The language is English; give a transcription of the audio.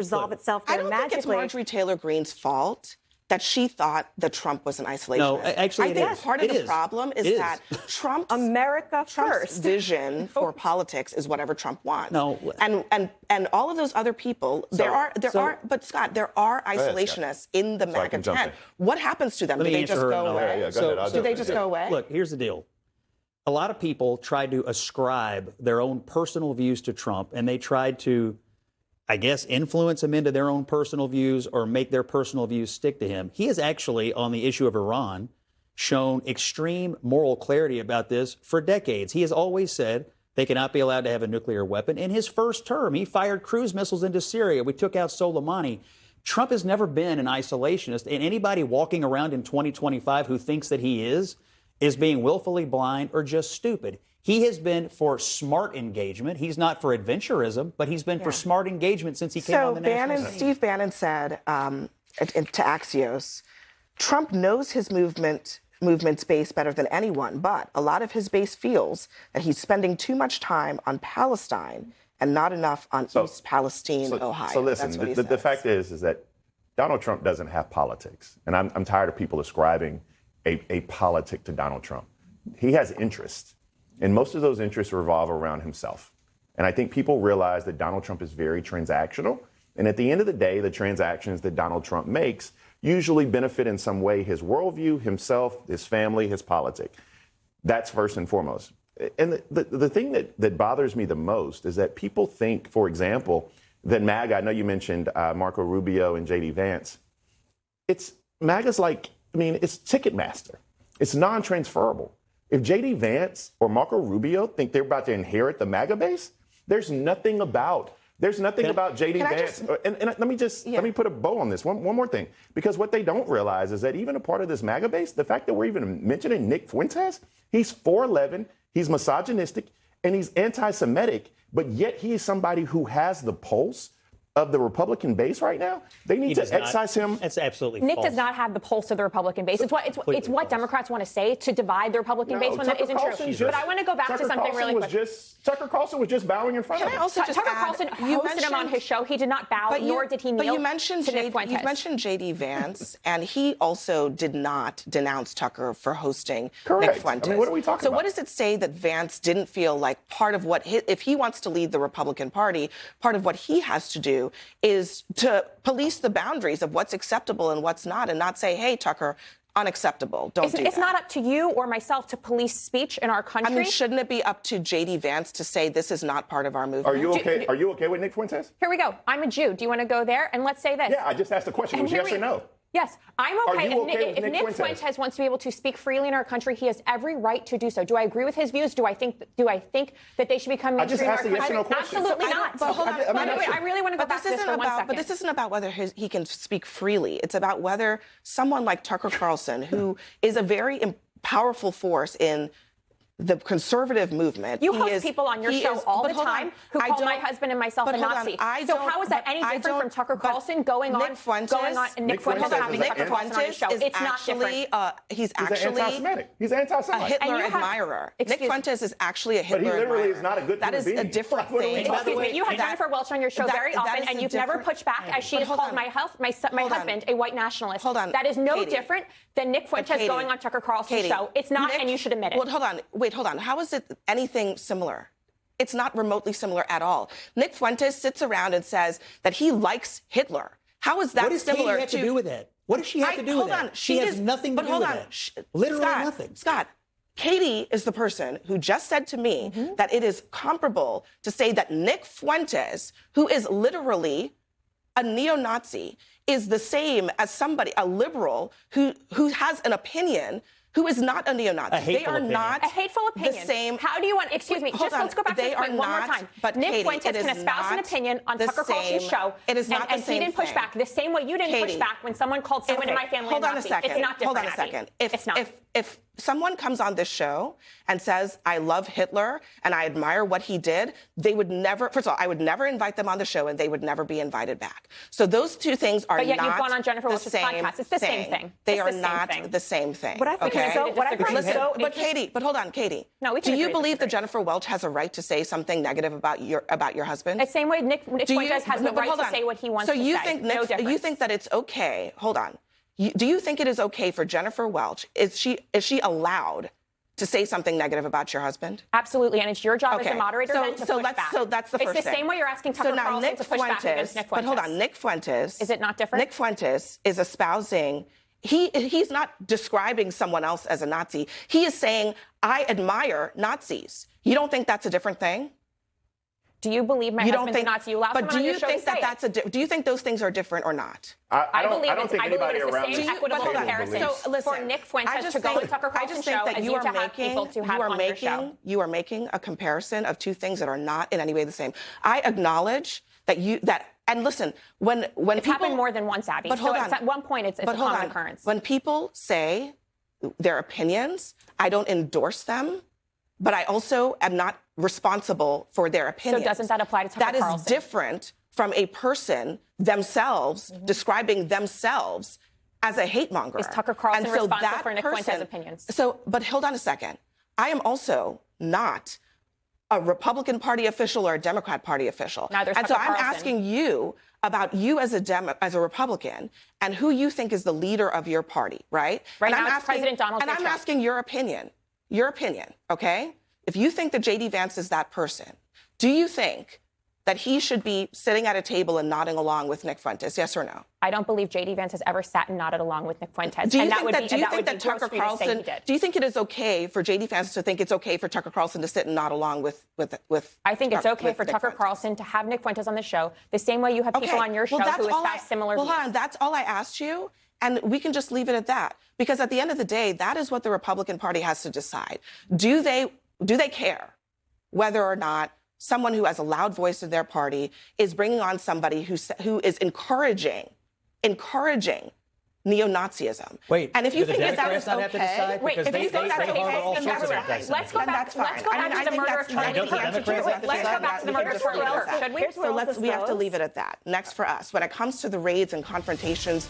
resolve itself very magically. I don't think it's Marjorie Taylor Greene's fault that she thought that Trump was an isolationist. No, actually, I think part of the problem is that Trump's vision for politics is whatever Trump wants. No, and all of those other people, but Scott, there are isolationists in the MAGA tent. What happens to them? Do they just go away? Do they just go away? Look, here's the deal. A lot of people tried to ascribe their own personal views to Trump, and they tried to, I guess, influence him into their own personal views or make their personal views stick to him. He has actually, on the issue of Iran, shown extreme moral clarity about this for decades. He has always said they cannot be allowed to have a nuclear weapon. In his first term, he fired cruise missiles into Syria. We took out Soleimani. Trump has never been an isolationist, and anybody walking around in 2025 who thinks that he is being willfully blind or just stupid. He has been for smart engagement. He's not for adventurism, but he's been for smart engagement since he came on the national scene. Steve Bannon said to Axios, Trump knows his movement's base better than anyone, but a lot of his base feels that he's spending too much time on Palestine and not enough on East Palestine, Ohio. So listen, the fact is that Donald Trump doesn't have politics, and I'm tired of people ascribing a politic to Donald Trump. He has interests. And most of those interests revolve around himself. And I think people realize that Donald Trump is very transactional. And at the end of the day, the transactions that Donald Trump makes usually benefit in some way his worldview, himself, his family, his politics. That's first and foremost. And the thing that bothers me the most is that people think, for example, that MAGA, I know you mentioned Marco Rubio and J.D. Vance. MAGA's like, it's Ticketmaster. It's non-transferable. If J.D. Vance or Marco Rubio think they're about to inherit the MAGA base, there's nothing about J.D. Vance. Let me put a bow on this. One more thing. Because what they don't realize is that even a part of this MAGA base, the fact that we're even mentioning Nick Fuentes, he's 4'11", he's misogynistic, and he's anti-Semitic, but yet he is somebody who has the pulse of the Republican base right now. They need to excise him. That's absolutely Nick false. does not have the pulse of the Republican base. It's what Democrats want to say, to divide the Republican base when that isn't true. But I want to go back to something really quick. Tucker Carlson was just bowing in front of him. Tucker Carlson hosted him on his show. He did not bow, nor did he kneel. But you mentioned J.D. Vance, and he also did not denounce Tucker for hosting Nick Fuentes. What are we talking about? So what does it say that Vance didn't feel like part of what, if he wants to lead the Republican Party, part of what he has to do is to police the boundaries of what's acceptable and what's not, and not say, hey, Tucker, unacceptable. Don't do that. It's not up to you or myself to police speech in our country. Shouldn't it be up to J.D. Vance to say this is not part of our movement? Are you okay? Are you okay with Nick Fuentes? Here we go. I'm a Jew. Do you want to go there? And let's say this. Yeah, I just asked the question. Was yes or no? Yes, I'm okay. If Nick Fuentes wants to be able to speak freely in our country, he has every right to do so. Do I agree with his views? Do I think that they should become mainstream in our country? Yes or no question. Absolutely not. But hold on. I really want to go back to this for 1 second. But this isn't about whether he can speak freely. It's about whether someone like Tucker Carlson, who is a very powerful force in the conservative movement. You host people on your show all the time who call my husband and myself a Nazi. So how is that any different from Tucker Carlson going on Nick Fuentes having Tucker Carlson on his show? It's not different. He's actually anti-Semitic. He's anti-Semitic. A Hitler admirer. Nick Fuentes is actually a Hitler admirer. But he literally is not a good human being. That is a different thing. Excuse me. You have Jennifer Welch on your show very often, and you've never pushed back as she has called my husband a white nationalist. Hold on. That is no different than Nick Fuentes going on Tucker Carlson's show. It's not, and you should admit it. Well, hold on. Wait, hold on. How is it anything similar? It's not remotely similar at all. Nick Fuentes sits around and says that he likes Hitler. How is that similar? What does Katie have to do with that? What does she have to do with that? She has nothing to do with that. Literally nothing. Scott, Katie is the person who just said to me that it is comparable to say that Nick Fuentes, who is literally a neo-Nazi, is the same as somebody, a liberal, who has an opinion who is not a neo-Nazi. They are not a hateful opinion. The same. How do you want? Excuse me. Let's go back to this point one more time. But Nick Fuentes can espouse an opinion on Tucker Carlson's show. It is not the same. And he didn't push back the same way you didn't push back when someone called someone in my family a Nazi. Hold on a second. It's not different. Hold on a second. It's not. If someone comes on this show and says, I love Hitler and I admire what he did, they would never, first of all, I would never invite them on the show and they would never be invited back. So those two things are not the same thing. But yet you've gone on Jennifer Welch's podcast. It's the same thing. They are not the same thing. What I think is so, but Katie, hold on, Katie. No, we can do you believe that Jennifer Welch has a right to say something negative about your husband? The same way Nick Fuentes has the right to say what he wants to say. So you think that it's okay? Hold on. Do you think it is okay for Jennifer Welch? Is she allowed to say something negative about your husband? Absolutely, and it's your job as a moderator then to push back. So that's the first thing. It's the same way you're asking Tucker Carlson to push back against Nick Fuentes. But hold on, Nick Fuentes. Is it not different? Nick Fuentes is espousing. He's not describing someone else as a Nazi. He is saying, I admire Nazis. You don't think that's a different thing? Do you believe my husband's a Nazi? You allow someone on your show to say it. Do you think those things are different or not? I don't think anybody it's around the same equitable comparison for Nick Fuentes to go on Tucker Carlson's show as you to have people to have on your show. You are making a comparison of two things that are not in any way the same. I acknowledge that and listen, when it's people happened more than once, Abby. But hold on. At one point, it's a common occurrence. When people say their opinions, I don't endorse them, but I also am not responsible for their opinions. So doesn't that apply to Tucker Carlson? That is different from a person themselves describing themselves as a hate monger. Is Tucker Carlson responsible for Nick Fuentes' opinions? But hold on a second. I am also not a Republican Party official or a Democrat Party official. Neither is Tucker Carlson. I'm asking you about you as a Republican and who you think is the leader of your party, right? Right and now it's President Donald Trump. And I'm asking your opinion. Your opinion, okay? If you think that J.D. Vance is that person, do you think that he should be sitting at a table and nodding along with Nick Fuentes, yes or no? I don't believe J.D. Vance has ever sat and nodded along with Nick Fuentes. Do you think do you think it is okay for J.D. Vance to think it's okay for Tucker Carlson to sit and nod along with I think it's okay for Tucker Carlson to have Nick Fuentes on the show the same way you have people on your show who espouse similar views. Well, hold on, that's all I asked you. And we can just leave it at that. Because at the end of the day, that is what the Republican Party has to decide. Do they care whether or not someone who has a loud voice in their party is bringing on somebody who is encouraging neo-Nazism? Wait, and if you think that is okay, wait, if you think that's okay, let's go back to the murder of Charlie Kirk. Let's go back to the murder of Charlie Kirk. Should we? So we have to leave it at that. Next for us, when it comes to the raids and confrontations